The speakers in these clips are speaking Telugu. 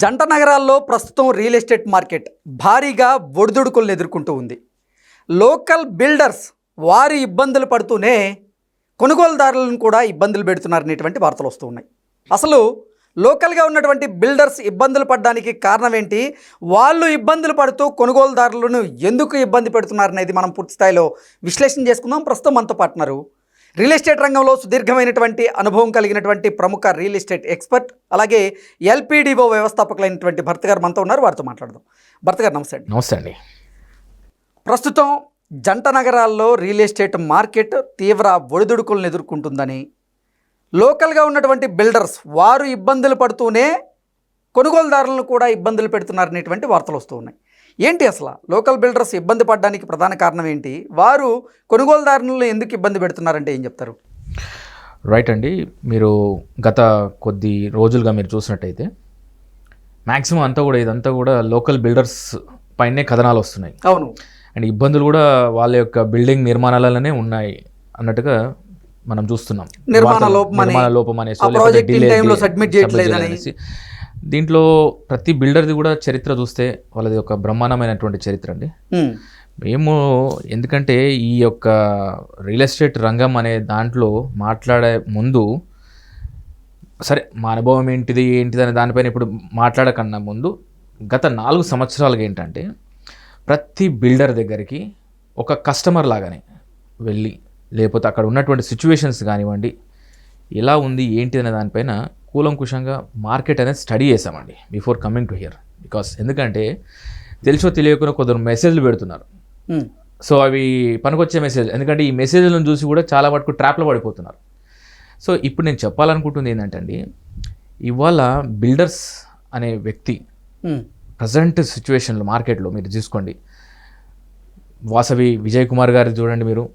జంట నగరాల్లో ప్రస్తుతం రియల్ ఎస్టేట్ మార్కెట్ భారీగా ఒడిదుడుకులను ఎదుర్కొంటూ ఉంది. లోకల్ బిల్డర్స్ వారి ఇబ్బందులు పడుతూనే కొనుగోలుదారులను కూడా ఇబ్బందులు పెడుతున్నారనేటువంటి వార్తలు వస్తూ ఉన్నాయి. అసలు లోకల్గా ఉన్నటువంటి బిల్డర్స్ ఇబ్బందులు పడడానికి కారణం ఏంటి, వాళ్ళు ఇబ్బందులు పడుతూ కొనుగోలుదారులను ఎందుకు ఇబ్బంది పెడుతున్నారనేది మనం పూర్తి స్థాయిలో విశ్లేషణ చేసుకుందాం. ప్రస్తుతం మనతో పాటున్నారు రియల్ ఎస్టేట్ రంగంలో సుదీర్ఘమైనటువంటి అనుభవం కలిగినటువంటి ప్రముఖ రియల్ ఎస్టేట్ ఎక్స్పర్ట్, అలాగే ఎల్పిడిఓ వ్యవస్థాపకులైనటువంటి భర్త గారు మనతో ఉన్నారు. వారితో మాట్లాడదాం. భర్త గారు నమస్తే అండి. నమస్తే అండి. ప్రస్తుతం జంట నగరాల్లో రియల్ ఎస్టేట్ మార్కెట్ తీవ్ర ఒడిదుడుకులను ఎదుర్కొంటుందని, లోకల్గా ఉన్నటువంటి బిల్డర్స్ వారు ఇబ్బందులు పడుతూనే కొనుగోలుదారులను కూడా ఇబ్బందులు పెడుతున్నారనేటువంటి వార్తలు వస్తూ ఉన్నాయి. ఏంటి అసలు లోకల్ బిల్డర్స్ ఇబ్బంది పడడానికి ప్రధాన కారణం ఏంటి, వారు కొనుగోలుదారులను ఎందుకు ఇబ్బంది పెడుతున్నారంటే ఏం చెప్తారు? రైట్ అండి, మీరు గత కొద్ది రోజులుగా మీరు చూసినట్టయితే మ్యాక్సిమం అంతా కూడా ఇదంతా కూడా లోకల్ బిల్డర్స్ పైనే కథనాలు వస్తున్నాయి. అవును. అండ్ ఇబ్బందులు కూడా వాళ్ళ యొక్క బిల్డింగ్ నిర్మాణాలలోనే ఉన్నాయి అన్నట్టుగా మనం చూస్తున్నాం. నిర్మాణ లోపం అనేసి దీంట్లో ప్రతి బిల్డర్ది కూడా చరిత్ర చూస్తే వాళ్ళది ఒక బ్రహ్మాండమైనటువంటి చరిత్ర అండి. మేము ఎందుకంటే ఈ యొక్క రియల్ ఎస్టేట్ రంగం అనే దాంట్లో మాట్లాడే ముందు సరే మా అనుభవం ఏంటిది అనే దానిపైన ఇప్పుడు మాట్లాడకన్నా ముందు గత 4 సంవత్సరాలుగా ఏంటంటే ప్రతి బిల్డర్ దగ్గరికి ఒక కస్టమర్ లాగానే వెళ్ళి, లేకపోతే అక్కడ ఉన్నటువంటి సిచ్యువేషన్స్ కానివ్వండి, ఎలా ఉంది ఏంటి అనే దానిపైన కూలంకుషంగా మార్కెట్ అనేది స్టడీ చేసామండి before coming to hear. Because ఎందుకంటే తెలుసో తెలియకుండా కొందరు మెసేజ్లు పెడుతున్నారు. సో అవి పనికొచ్చే మెసేజ్, ఎందుకంటే ఈ మెసేజ్లను చూసి కూడా చాలా వరకు ట్రాప్లో పడిపోతున్నారు. సో ఇప్పుడు నేను చెప్పాలనుకుంటుంది ఏంటంటే అండి, ఇవాళ బిల్డర్స్ అనే వ్యక్తి ప్రజెంట్ సిచ్యువేషన్లో మార్కెట్లో మీరు చూసుకోండి. వాసవి విజయ్ కుమార్ గారి చూడండి మీరు,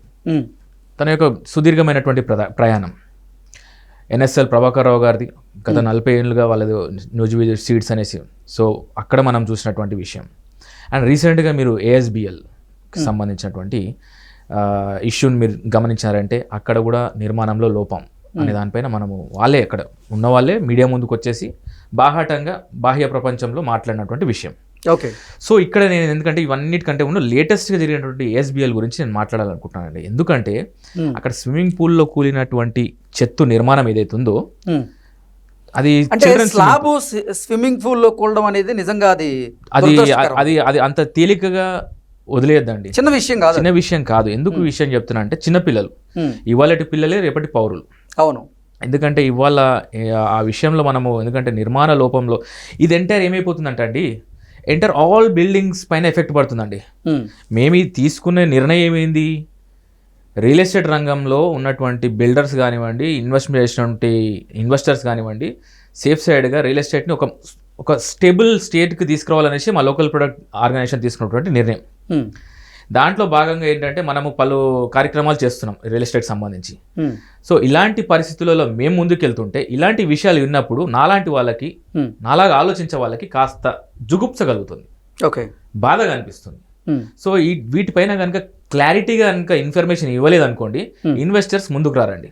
తన యొక్క సుదీర్ఘమైనటువంటి ప్రయాణం. ఎన్ఎస్ఎల్ ప్రభాకర్ రావు గారిది గత 40 ఏళ్ళుగా వాళ్ళది న్యూజివీడ్ సీడ్స్ అనేసి, సో అక్కడ మనం చూసినటువంటి విషయం. అండ్ రీసెంట్గా మీరు ఏఎస్బిఎల్కి సంబంధించినటువంటి ఇష్యూని మీరు గమనించారంటే అక్కడ కూడా నిర్మాణంలో లోపం అనే దానిపైన మనము వాళ్ళే అక్కడ ఉన్న వాళ్ళే మీడియా ముందుకు వచ్చేసి బాహాటంగా బాహ్య ప్రపంచంలో మాట్లాడినటువంటి విషయం. ఓకే. సో ఇక్కడ నేను ఎందుకంటే ఇవన్నిటికంటే ఉన్న లేటెస్ట్గా జరిగినటువంటి ఏఎస్బిఎల్ గురించి నేను మాట్లాడాలనుకుంటున్నానండి. ఎందుకంటే అక్కడ స్విమ్మింగ్ పూల్లో కూలినటువంటి చెత్త నిర్మాణం ఏదైతే ఉందో అది స్విమ్మింగ్ పూల్లో కూలడం అనేది నిజంగా అది అంత తేలికగా వదిలేయద్దండి. చిన్న విషయం కాదు. ఎందుకు విషయం చెప్తున్నా అంటే చిన్నపిల్లలు ఇవాళటి పిల్లలే రేపటి పౌరులు. అవును. ఎందుకంటే ఇవాళ ఆ విషయంలో మనము ఎందుకంటే నిర్మాణ లోపంలో ఇది ఎంటైర్ ఏమైపోతుందంటే అండి, ఎంటర్ ఆల్ బిల్డింగ్స్ పైన ఎఫెక్ట్ పడుతుందండి. మేము తీసుకునే నిర్ణయం ఏంది, రియల్ ఎస్టేట్ రంగంలో ఉన్నటువంటి బిల్డర్స్ కానివ్వండి, ఇన్వెస్టర్స్ కానివ్వండి, సేఫ్ సైడ్గా రియల్ ఎస్టేట్ని ఒక స్టేబుల్ స్టేట్కి తీసుకురావాలనేసి మా లోకల్ ప్రొడక్ట్ ఆర్గనైజేషన్ తీసుకున్నటువంటి నిర్ణయం. దాంట్లో భాగంగా ఏంటంటే మనము పలు కార్యక్రమాలు చేస్తున్నాం రియల్ ఎస్టేట్ సంబంధించి. సో ఇలాంటి పరిస్థితులలో మేము ముందుకెళ్తుంటే ఇలాంటి విషయాలు విన్నప్పుడు నాలాగా ఆలోచించే వాళ్ళకి కాస్త జుగుప్స కలుగుతుంది, బాధగా అనిపిస్తుంది. సో వీటిపైన కనుక క్లారిటీగా కనుక ఇన్ఫర్మేషన్ ఇవ్వలేదు అనుకోండి, ఇన్వెస్టర్స్ ముందుకు రారండి.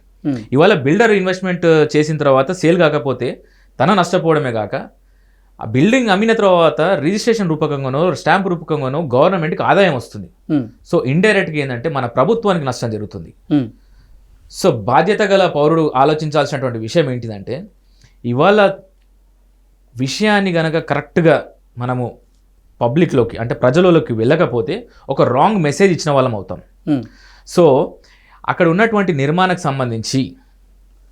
ఇవాళ బిల్డర్ ఇన్వెస్ట్మెంట్ చేసిన తర్వాత సేల్ కాకపోతే తన నష్టపోవడమే కాక ఆ బిల్డింగ్ అమ్మిన తర్వాత రిజిస్ట్రేషన్ రూపకంగానో స్టాంప్ రూపకంగానో గవర్నమెంట్కి ఆదాయం వస్తుంది. సో ఇండైరెక్ట్గా ఏంటంటే మన ప్రభుత్వానికి నష్టం జరుగుతుంది. సో బాధ్యత గల పౌరుడు ఆలోచించాల్సినటువంటి విషయం ఏంటిదంటే, ఇవాళ విషయాన్ని గనక కరెక్ట్గా మనము పబ్లిక్లోకి అంటే ప్రజలలోకి వెళ్ళకపోతే ఒక రాంగ్ మెసేజ్ ఇచ్చిన వాళ్ళం అవుతాం. సో అక్కడ ఉన్నటువంటి నిర్మాణకు సంబంధించి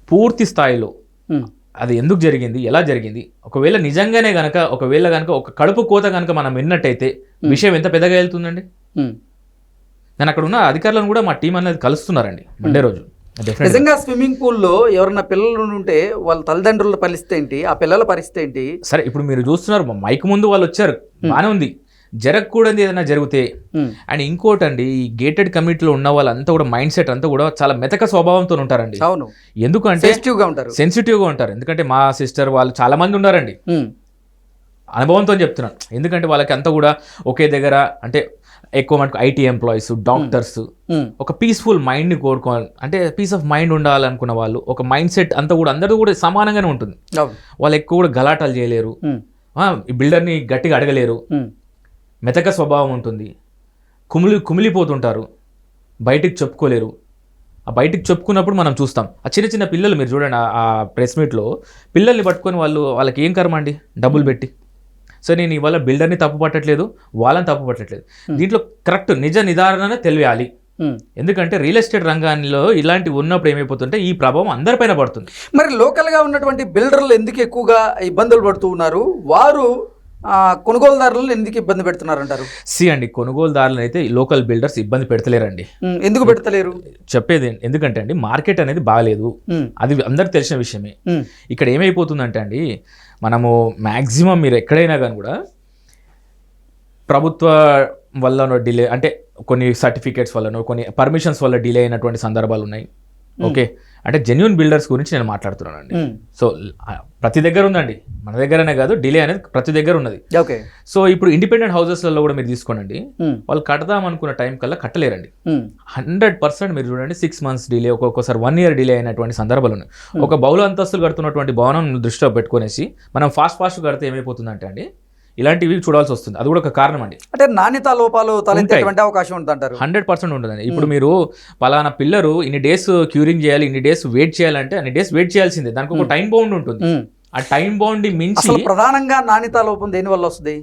పూర్తి స్థాయిలో అది ఎందుకు జరిగింది, ఎలా జరిగింది, ఒకవేళ నిజంగానే గనక ఒక కడుపు కోత కనుక మనం విన్నట్టయితే విషయం ఎంత పెద్దగా వెళ్తుందండి. నేను అక్కడ ఉన్న అధికారులను కూడా మా టీం అనేది కలుస్తున్నారండి మండే రోజు. నిజంగా స్విమ్మింగ్ పూల్లో ఎవరన్నా పిల్లలు ఉంటే వాళ్ళ తల్లిదండ్రుల పరిస్థితి ఏంటి, ఆ పిల్లల పరిస్థితి ఏంటి? సరే ఇప్పుడు మీరు చూస్తున్నారు, మైక్ ముందు వాళ్ళు వచ్చారు, బాగానే ఉంది. జరగకూడదు ఏదైనా జరిగితే. అండ్ ఇంకోటి అండి, ఈ గేటెడ్ కమ్యూనిటీలో ఉన్న వాళ్ళంతా కూడా మైండ్ సెట్ అంతా కూడా చాలా మెతక స్వభావంతో ఉంటారండి. అవును. ఎందుకంటే సెన్సిటివ్గా ఉంటారు. ఎందుకంటే మా సిస్టర్ వాళ్ళు చాలా మంది ఉన్నారండి, అనుభవంతో చెప్తున్నాను. ఎందుకంటే వాళ్ళకి అంతా కూడా ఒకే దగ్గర అంటే ఎక్కువ మనకు ఐటీ ఎంప్లాయీస్, డాక్టర్స్ ఒక పీస్ఫుల్ మైండ్ని కోరుకోవాలి, అంటే పీస్ ఆఫ్ మైండ్ ఉండాలనుకున్న వాళ్ళు ఒక మైండ్ సెట్ అంతా కూడా అందరూ కూడా సమానంగానే ఉంటుంది. వాళ్ళు ఎక్కువ కూడా గలాటాలు చేయలేరు, ఈ బిల్డర్ని గట్టిగా అడగలేరు, మెతక స్వభావం ఉంటుంది, కుమిలిపోతుంటారు, బయటికి చెప్పుకోలేరు. ఆ బయటికి చెప్పుకున్నప్పుడు మనం చూస్తాం ఆ చిన్న చిన్న పిల్లలు, మీరు చూడండి ఆ ప్రెస్ మీట్లో పిల్లల్ని పట్టుకొని వాళ్ళకి ఏం కర్మ అండి డబ్బులు పెట్టి. సో నేను ఇవాళ బిల్డర్ని తప్పు పట్టట్లేదు, వాళ్ళని తప్పు పట్టట్లేదు, దీంట్లో కరెక్ట్ నిజ నిర్ధారణ తెలియాలి. ఎందుకంటే రియల్ ఎస్టేట్ రంగాల్లో ఇలాంటివి ఉన్నప్పుడు ఏమైపోతుంటే ఈ ప్రభావం అందరిపైన పడుతుంది. మరి లోకల్గా ఉన్నటువంటి బిల్డర్లు ఎందుకు ఎక్కువగా ఇబ్బందులు పడుతూ ఉన్నారు, వారు కొనుగోలుదారులను ఎందుకు ఇబ్బంది పెడుతున్నారంటారు? అండి, కొనుగోలుదారులు అయితే లోకల్ బిల్డర్స్ ఇబ్బంది పెడతలేరండి. ఎందుకు పెడతలేరు చెప్పేది ఎందుకంటే అండి, మార్కెట్ అనేది బాగాలేదు, అది అందరికి తెలిసిన విషయమే. ఇక్కడ ఏమైపోతుందంటే అండి, మనము మ్యాక్సిమం మీరు ఎక్కడైనా కానీ కూడా ప్రభుత్వ వల్ల డిలే, అంటే కొన్ని సర్టిఫికేట్స్ వల్లనో కొన్ని పర్మిషన్స్ వల్ల డిలే అయినటువంటి సందర్భాలు ఉన్నాయి. ఓకే, అంటే జెన్యూన్ బిల్డర్స్ గురించి నేను మాట్లాడుతున్నానండి. సో ప్రతి దగ్గర ఉందండి, మన దగ్గరనే కాదు, డిలే అనేది ప్రతి దగ్గర ఉన్నది. ఓకే, సో ఇప్పుడు ఇండిపెండెంట్ హౌసెస్లలో కూడా మీరు తీసుకోండి, వాళ్ళు కడదాం అనుకున్న టైం కల్లా కట్టలేరండి. 100% మీరు చూడండి 6 months డిలే, ఒక్కొక్కసారి 1 year డిలే అయినటువంటి సందర్భాలు ఉన్నాయి. ఒక బహుళ అంతస్తులు కడుతున్నటువంటి భవనం దృష్టిలో పెట్టుకునేసి మనం ఫాస్ట్ కడితే ఏమైపోతుందంటే అండి, ఇలాంటివి చూడాల్సి వస్తుంది. అది కూడా ఒక కారణం అండి. అంటే నాణ్యత లోపాలు తలెత్తేటువంటి అవకాశం ఉంటుందంటారు? 100% ఉంటుందండి. ఇప్పుడు మీరు పలానా పిల్లరు ఇన్ని డేస్ క్యూరింగ్ చేయాలి, ఇన్ని డేస్ వెయిట్ చేయాలంటే అన్ని డేస్ వెయిట్ చేయాల్సిందే, దానికి ఒక టైం బౌండ్ ఉంటుంది. ఆ టైం బౌండ్ మించి ప్రధానంగా నాణ్యత లోపం దేని వల్ల వస్తుంది?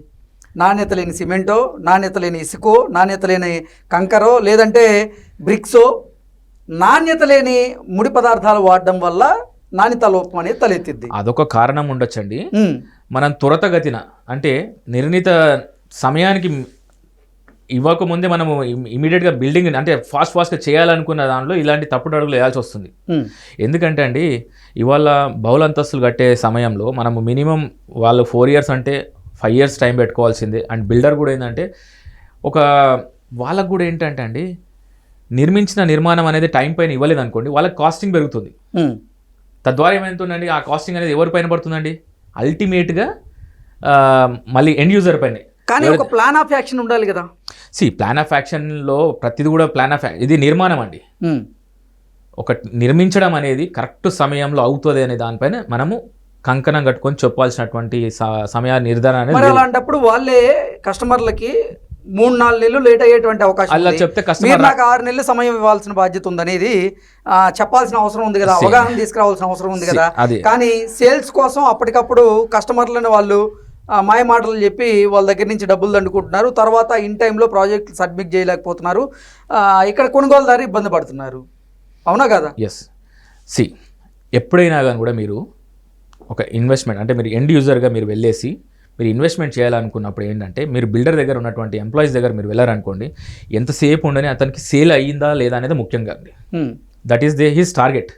నాణ్యత లేని సిమెంటో, నాణ్యత లేని ఇసుకో, నాణ్యత లేని కంకరో, లేదంటే బ్రిక్సో, నాణ్యత లేని ముడి పదార్థాలు వాడడం వల్ల నాణ్యత లోపం అనేది తలెత్తిద్ది. అదొక కారణం ఉండొచ్చండి. మనం త్వరతగతిన అంటే నిర్ణీత సమయానికి ఇవ్వకముందే మనము ఇమీడియట్గా బిల్డింగ్ అంటే ఫాస్ట్గా చేయాలనుకున్న దానిలో ఇలాంటి తప్పుడు అడుగులు వేయాల్సి వస్తుంది. ఎందుకంటే అండి, ఇవాళ బహుళ అంతస్తులు కట్టే సమయంలో మనము మినిమం వాళ్ళు 4 years అంటే 5 years టైం పెట్టుకోవాల్సిందే. అండ్ బిల్డర్ కూడా ఏంటంటే వాళ్ళకు కూడా ఏంటంటే అండి, నిర్మించిన నిర్మాణం అనేది టైం పైన ఇవ్వలేదు అనుకోండి, వాళ్ళకి కాస్టింగ్ పెరుగుతుంది. తద్వారా ఏమవుతుందండి, ఆ కాస్టింగ్ అనేది ఎవరి పైన పడుతుందండి, అల్టిమేట్గా మళ్ళీ ఎండ్ యూజర్ పైన. కానీ ఒక ప్లాన్ ఆఫ్ యాక్షన్ ఉండాలి కదా. ప్లాన్ ఆఫ్ యాక్షన్లో ప్రతిది కూడా ప్లాన్ ఆఫ్ ఇది నిర్మాణం అండి. ఒక నిర్మించడం అనేది కరెక్ట్ సమయంలో అవుతుంది అనే దానిపైన మనము కంకణం కట్టుకొని చెప్పాల్సినటువంటి సమయ నిర్ధారణ అనేది. అలాంటప్పుడు వాళ్ళే కస్టమర్లకి 3-4 నెలలు లేట్ అయ్యేటువంటి అవకాశం అలా చెప్తే మీరు నాకు 6 నెలలు సమయం ఇవ్వాల్సిన బాధ్యత ఉందనేది చెప్పాల్సిన అవసరం ఉంది కదా, అవగాహన తీసుకురావాల్సిన అవసరం ఉంది కదా. కానీ సేల్స్ కోసం అప్పటికప్పుడు కస్టమర్లను వాళ్ళు మాయ మాటలు చెప్పి వాళ్ళ దగ్గర నుంచి డబ్బులు దండుకుంటున్నారు, తర్వాత ఇన్ టైంలో ప్రాజెక్ట్ సబ్మిట్ చేయలేకపోతున్నారు, ఇక్కడ కొనుగోలుదారు ఇబ్బంది పడుతున్నారు. అవునా కదా? ఎస్. ఎప్పుడైనా కానీ కూడా మీరు ఒక ఇన్వెస్ట్మెంట్ అంటే మీరు ఎండ్ యూజర్గా మీరు వెళ్ళేసి మీరు ఇన్వెస్ట్మెంట్ చేయాలనుకున్నప్పుడు ఏంటంటే, మీరు బిల్డర్ దగ్గర ఉన్నటువంటి ఎంప్లాయీస్ దగ్గర మీరు వెళ్ళారనుకోండి, ఎంతసేపు ఉండని అతనికి సేల్ అయ్యిందా లేదా అనేది ముఖ్యంగా అండి. That is his target.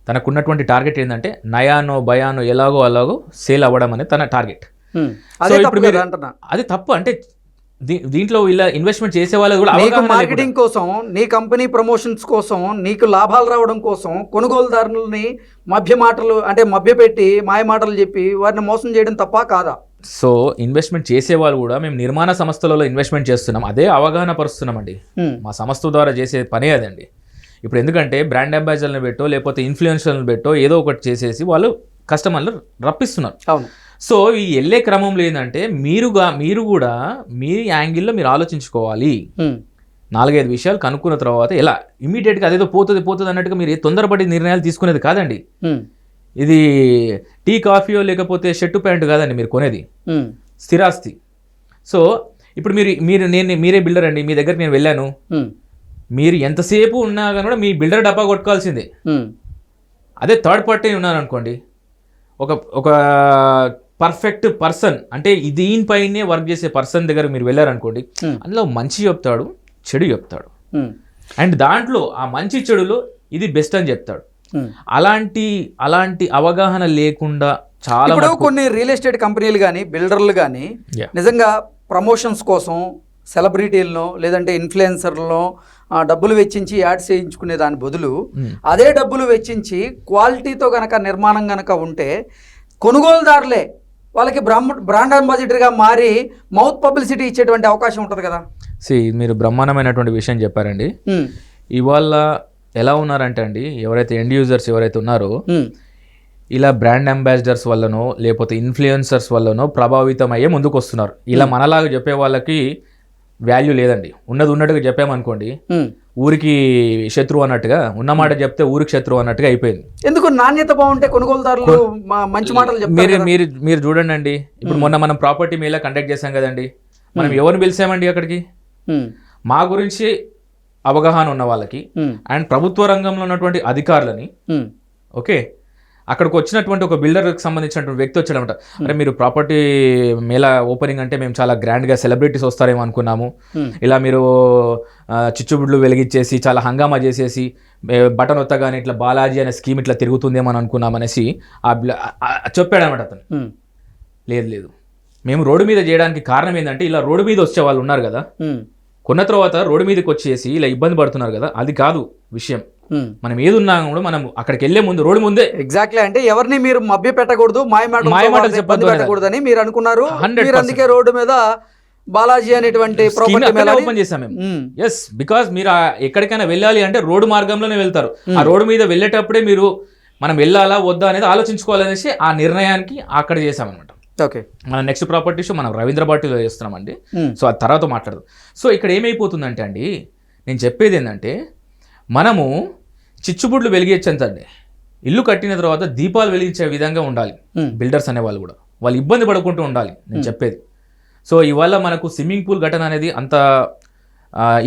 తనకున్నటువంటి టార్గెట్ ఏంటంటే నయానో భయానో ఎలాగో అలాగో సేల్ అవ్వడం అనేది తన టార్గెట్. అది తప్పు. అంటే దీంట్లో ఇలా ఇన్వెస్ట్మెంట్ చేసే వాళ్ళు కూడా మార్కెటింగ్ కోసం, నీ కంపెనీ ప్రమోషన్స్ కోసం, నీకు లాభాలు రావడం కోసం కొనుగోలుదారులని మభ్యపెట్టి మాయ మాటలు చెప్పి వారిని మోసం చేయడం తప్ప కాదా? సో ఇన్వెస్ట్మెంట్ చేసేవాళ్ళు కూడా మేము నిర్మాణ సంస్థలలో ఇన్వెస్ట్మెంట్ చేస్తున్నాం, అదే అవగాహన పరుస్తున్నామండి. మా సంస్థ ద్వారా చేసే పనే అదండి. ఇప్పుడు ఎందుకంటే బ్రాండ్ అంబాసిడర్లను పెట్టో లేకపోతే ఇన్ఫ్లుయెన్సర్లను పెట్టో ఏదో ఒకటి చేసేసి వాళ్ళు కస్టమర్లు రప్పిస్తున్నారు. అవును. సో ఈ వెళ్ళే క్రమంలో ఏంటంటే మీరు కూడా మీ యాంగిల్లో మీరు ఆలోచించుకోవాలి. 4-5 విషయాలు కనుక్కున్న తర్వాత ఎలా ఇమీడియట్గా అదేదో పోతుంది అన్నట్టుగా మీరు తొందరపడి నిర్ణయాలు తీసుకునేది కాదండి. ఇది టీ కాఫీయో లేకపోతే షర్టు ప్యాంటు కాదండి మీరు కొనేది, స్థిరాస్తి. సో ఇప్పుడు మీరే బిల్డర్ అండి, మీ దగ్గరికి నేను వెళ్ళాను, మీరు ఎంతసేపు ఉన్నా కానీ కూడా మీ బిల్డర్ డబ్బా కొట్టుకోవాల్సిందే. అదే థర్డ్ పార్టీ ఉన్నారనుకోండి, ఒక పర్ఫెక్ట్ పర్సన్ అంటే దీనిపైనే వర్క్ చేసే పర్సన్ దగ్గర మీరు వెళ్ళారనుకోండి, అందులో మంచి చెప్తాడు, చెడు చెప్తాడు, అండ్ దాంట్లో ఆ మంచి చెడులో ఇది బెస్ట్ అని చెప్తాడు. అలాంటి అవగాహన లేకుండా చాలా కొన్ని రియల్ ఎస్టేట్ కంపెనీలు కానీ బిల్డర్లు కానీ నిజంగా ప్రమోషన్స్ కోసం సెలబ్రిటీలను లేదంటే ఇన్ఫ్లుయెన్సర్లను డబ్బులు వెచ్చించి యాడ్స్ చేయించుకునే దాని బదులు అదే డబ్బులు వెచ్చించి క్వాలిటీతో గనక నిర్మాణం గనక ఉంటే కొనుగోలుదారులే వాళ్ళకి బ్రాండ్ అంబాసిడర్గా మారి మౌత్ పబ్లిసిటీ ఇచ్చేటువంటి అవకాశం ఉంటుంది కదా. మీరు బ్రహ్మాండమైనటువంటి విషయం చెప్పారండి. ఇవాళ ఎలా ఉన్నారంటే అండి, ఎవరైతే ఎండ్ యూజర్స్ ఎవరైతే ఉన్నారో ఇలా బ్రాండ్ అంబాసిడర్స్ వల్లనో లేకపోతే ఇన్ఫ్లుయెన్సర్స్ వల్లనో ప్రభావితం అయ్యే ముందుకు వస్తున్నారు. ఇలా మనలాగా చెప్పే వాళ్ళకి వాల్యూ లేదండి. ఉన్నది ఉన్నట్టుగా చెప్పామనుకోండి ఊరికి శత్రువు అన్నట్టుగా, ఉన్నమాట చెప్తే ఊరికి శత్రువు అన్నట్టుగా అయిపోయింది. ఎందుకు నాణ్యత బాగుంటే కొనుగోలుదారులు మంచి మాటలు చెప్తారు. మీరు చూడండి అండి, ఇప్పుడు మొన్న మనం ప్రాపర్టీ మేళా కండక్ట్ చేశాం కదండి, మనం ఎవరిని పిలిచామండి అక్కడికి? మా గురించి అవగాహన ఉన్న వాళ్ళకి అండ్ ప్రభుత్వ రంగంలో ఉన్నటువంటి అధికారులని. ఓకే, అక్కడికి వచ్చినటువంటి ఒక బిల్డర్కి సంబంధించినటువంటి వ్యక్తి వచ్చాడనమాట. అంటే మీరు ప్రాపర్టీ మేళా ఓపెనింగ్ అంటే మేము చాలా గ్రాండ్గా సెలబ్రిటీస్ వస్తారేమో అనుకున్నాము, ఇలా మీరు చిచ్చుబుడ్లు వెలిగించేసి చాలా హంగామా చేసేసి బటన్ ఒత్తగానే ఇట్లా బాలాజీ అనే స్కీమ్ ఇట్లా తిరుగుతుందేమో అని అనుకున్నామనేసి చెప్పాడనమాట అతను. లేదు, మేము రోడ్డు మీద చేయడానికి కారణం ఏంటంటే ఇలా రోడ్డు మీద వచ్చే వాళ్ళు ఉన్నారు కదా, కొన్న తర్వాత రోడ్డు మీదకి వచ్చేసి ఇలా ఇబ్బంది పడుతున్నారు కదా, అది కాదు విషయం. మనం ఏది ఉన్నా కూడా మనం అక్కడికి వెళ్లే ముందు రోడ్డు ముందే ఎగ్జాక్ట్లీ అంటే ఎవరిని మీరు మభ్య పెట్టకూడదు, మాయమాటలు చెప్పొద్దు పెట్టకూడదని మీరు అనుకున్నారు. మీరు అందుకే రోడ్డు మీద బాలాజీ అనేటువంటి ఓపెన్ చేసాం మేము. ఎస్, బికాస్ మీరు ఎక్కడికైనా వెళ్ళాలి అంటే రోడ్డు మార్గంలోనే వెళ్తారు. ఆ రోడ్డు మీద వెళ్ళేటప్పుడే మీరు మనం వెళ్ళాలా వద్దా అనేది ఆలోచించుకోవాలనేసి ఆ నిర్ణయానికి అక్కడ చేసామన్నమాట. ఓకే, మన నెక్స్ట్ ప్రాపర్టీ షో మనం రవీంద్ర భారతిలో చేస్తున్నామండి. సో అది తర్వాత మాట్లాడదు. సో ఇక్కడ ఏమైపోతుందంటే అండి, నేను చెప్పేది ఏంటంటే మనము చిచ్చుబుడ్లు వెలిగించండి, ఇల్లు కట్టిన తర్వాత దీపాలు వెలిగించే విధంగా ఉండాలి బిల్డర్స్ అనే వాళ్ళు కూడా. వాళ్ళు ఇబ్బంది పడుకుంటూ ఉండాలి నేను చెప్పేది. సో ఇవాళ మనకు స్విమ్మింగ్ పూల్ ఘటన అనేది అంత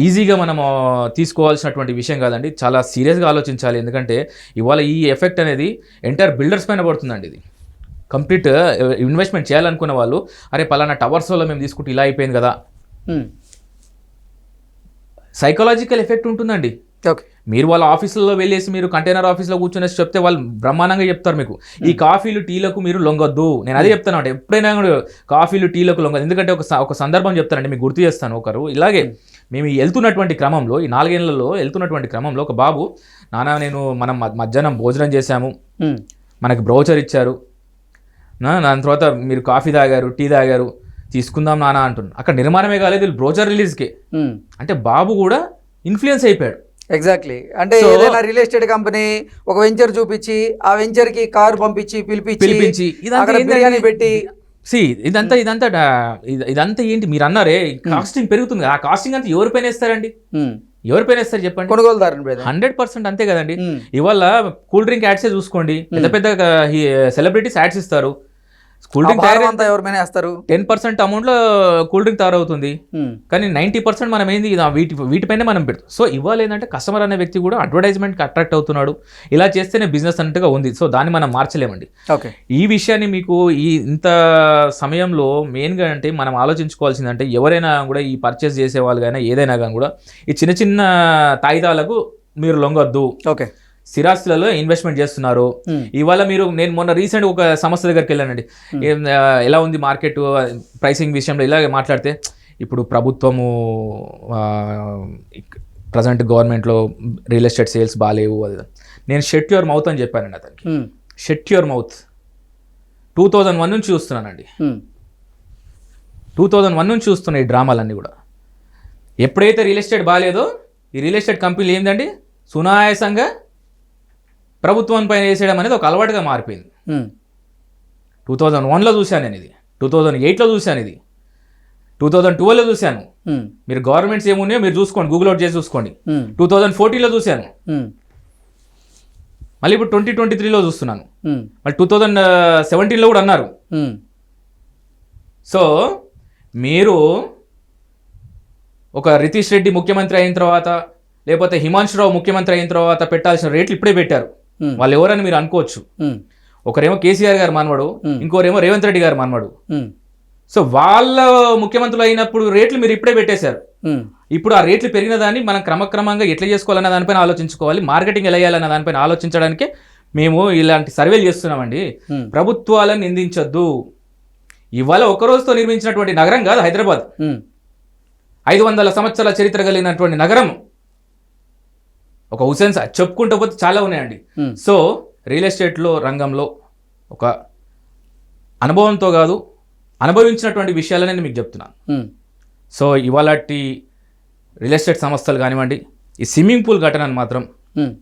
ఈజీగా మనం తీసుకోవాల్సినటువంటి విషయం కాదండి, చాలా సీరియస్గా ఆలోచించాలి. ఎందుకంటే ఇవాళ ఈ ఎఫెక్ట్ అనేది ఎంటైర్ బిల్డర్స్ పైన పడుతుందండి. ఇది కంప్లీట్ ఇన్వెస్ట్మెంట్ చేయాలనుకున్న వాళ్ళు, అరే పలానా టవర్స్లో మేము తీసుకుంటే ఇలా అయిపోయింది కదా, సైకలాజికల్ ఎఫెక్ట్ ఉంటుందండి. మీరు వాళ్ళ ఆఫీసులో వెళ్ళేసి మీరు కంటైనర్ ఆఫీస్లో కూర్చొనేసి చెప్తే వాళ్ళు బ్రహ్మాండంగా చెప్తారు మీకు, ఈ కాఫీలు టీలకు మీరు లొంగొద్దు. నేను అదే చెప్తాను అంటే ఎప్పుడైనా కూడా కాఫీలు టీలకు లొంగదు. ఎందుకంటే ఒక సందర్భం చెప్తానండి, మీకు గుర్తు చేస్తాను. ఒకరు ఇలాగే మేము వెళ్తున్నటువంటి క్రమంలో, ఈ 4 ఏళ్లలో వెళ్తున్నటువంటి క్రమంలో ఒక బాబు, నాన్న మనం మధ్యాహ్నం భోజనం చేశాము, మనకి బ్రౌచర్ ఇచ్చారు, దాని తర్వాత మీరు కాఫీ తాగారు, టీ తాగారు, తీసుకుందాం నాన్న అంటున్నారు. అక్కడ నిర్మాణమే కాలేదు, బ్రోచర్ రిలీజ్కే. అంటే బాబు కూడా ఇన్ఫ్లుయెన్స్ అయిపోయాడు. ఎగ్జాక్ట్లీ, అంటే ఏదైనా రియల్ ఎస్టేట్ కంపెనీ ఒక వెంచర్ చూపించి ఆ వెంచర్ కి కారు పంపించి పిలిపించి బిర్యానీ పెట్టి ఇదంతా ఏంటి మీరు అన్నారే, కాస్టింగ్ పెరుగుతుంది. ఆ కాస్టింగ్ అంతా ఎవరిపైన వేస్తారండి? ఎవరిపైన వేస్తారు చెప్పండి? కొనుగోలుదారు 100% అంతే కదండి. ఇవాళ కూల్ డ్రింక్ యాడ్సే చూసుకోండి, పెద్ద పెద్ద సెలబ్రిటీస్ యాడ్స్ ఇస్తారు. కూల్ డ్రింక్ అంతా ఎవరిమైనా వేస్తారు. 10% అమౌంట్లో కూల్ డ్రింక్ తయారవుతుంది, కానీ 90% మనం ఏంది వీటిపైన మనం పెడతాం. సో ఇవాళ ఏంటంటే కస్టమర్ అనే వ్యక్తి కూడా అడ్వర్టైజ్మెంట్కి అట్రాక్ట్ అవుతున్నాడు, ఇలా చేస్తేనే బిజినెస్ అన్నట్టుగా ఉంది. సో దాన్ని మనం మార్చలేమండి. ఈ విషయాన్ని మీకు ఇంత సమయంలో మెయిన్గా అంటే మనం ఆలోచించుకోవాల్సిందంటే, ఎవరైనా కూడా ఈ పర్చేస్ చేసే వాళ్ళు కానీ ఏదైనా కానీ కూడా ఈ చిన్న చిన్న తాయిదాలకు మీరు లొంగొద్దు. ఓకే, స్థిరాస్తులలో ఇన్వెస్ట్మెంట్ చేస్తున్నారు. ఇవాళ నేను మొన్న రీసెంట్ ఒక సంస్థ దగ్గరికి వెళ్ళానండి, ఎలా ఉంది మార్కెట్ ప్రైసింగ్ విషయంలో ఇలాగే మాట్లాడితే, ఇప్పుడు ప్రభుత్వము ప్రజెంట్ గవర్నమెంట్లో రియల్ ఎస్టేట్ సేల్స్ బాగాలేవు అది. నేను షట్ యువర్ మౌత్ అని చెప్పానండి అతనికి. షట్ యువర్ మౌత్ 2001 నుంచి చూస్తున్నానండి, 2001 నుంచి చూస్తున్న ఈ డ్రామాలన్నీ కూడా. ఎప్పుడైతే రియల్ ఎస్టేట్ బాగాలేదో ఈ రియల్ ఎస్టేట్ కంపెనీలు ఏంటండి సునాయాసంగా ప్రభుత్వం పైన వేసేయడం అనేది ఒక అలవాటుగా మారిపోయింది. 2001లో చూశాను నేను ఇది, 2008లో చూశాను ఇది, 2012లో చూశాను. మీరు గవర్నమెంట్స్ ఏమున్నాయో మీరు చూసుకోండి, గూగుల్ అవుట్ చేసి చూసుకోండి. 2014లో చూశాను, మళ్ళీ ఇప్పుడు 2023లో చూస్తున్నాను, మళ్ళీ 2017లో కూడా అన్నారు. సో మీరు ఒక రితీష్ రెడ్డి ముఖ్యమంత్రి అయిన తర్వాత, లేకపోతే హిమాంశు రావు ముఖ్యమంత్రి అయిన తర్వాత పెట్టాల్సిన రేట్లు ఇప్పుడే పెట్టారు. వాళ్ళు ఎవరని మీరు అనుకోవచ్చు. ఒకరేమో కేసీఆర్ గారు మనవడు, ఇంకోరేమో రేవంత్ రెడ్డి గారు మనవడు. సో వాళ్ళ ముఖ్యమంత్రులు అయినప్పుడు రేట్లు మీరు ఇప్పుడే పెట్టేశారు. ఇప్పుడు ఆ రేట్లు పెరిగిన దాన్ని మనం క్రమక్రమంగా ఎట్లా చేసుకోవాలన్న దానిపైన ఆలోచించుకోవాలి, మార్కెటింగ్ ఎలా వేయాలన్న దానిపైన ఆలోచించడానికే మేము ఇలాంటి సర్వేలు చేస్తున్నామండి. ప్రభుత్వాలను నిందించొద్దు. ఇవాళ ఒక రోజుతో నిర్మించినటువంటి నగరం కాదు హైదరాబాద్, 500 సంవత్సరాల చరిత్ర కలిగినటువంటి నగరం. ఒక హుసేన్ సార్ చెప్పుకుంటూ పోతే చాలా ఉన్నాయండి. సో రియల్ ఎస్టేట్లో రంగంలో ఒక అనుభవంతో కాదు, అనుభవించినటువంటి విషయాలనే నేను మీకు చెప్తున్నాను. సో ఇవాళటి రియల్ ఎస్టేట్ సంస్థలు కానివ్వండి, ఈ స్విమ్మింగ్ పూల్ ఘటనను మాత్రం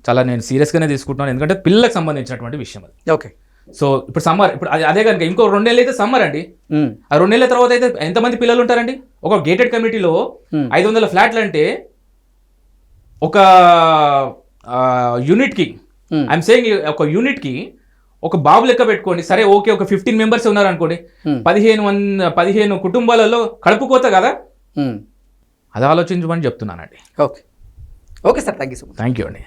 చాలా నేను సీరియస్గానే తీసుకుంటున్నాను, ఎందుకంటే పిల్లలకు సంబంధించినటువంటి విషయం అది. ఓకే, సో ఇప్పుడు సమ్మర్, ఇప్పుడు అదే కనుక ఇంకో 2 నెలలు అయితే సమ్మర్ అండి. ఆ 2 నెలల తర్వాత అయితే ఎంతమంది పిల్లలు ఉంటారండి? ఒక గేటెడ్ కమ్యూనిటీలో 500 ఫ్లాట్లు అంటే ఒక యూనిట్కి, ఐఎమ్ సేయింగ్ ఒక యూనిట్కి ఒక బాబు లెక్క పెట్టుకోండి. సరే ఓకే, ఒక 15 మెంబర్స్ ఉన్నారు అనుకోండి, 15 కుటుంబాలలో కడుపుకోత కదా. అది ఆలోచించమని చెప్తున్నానండి. Okay okay sir, thank you so much. Thank you అండి.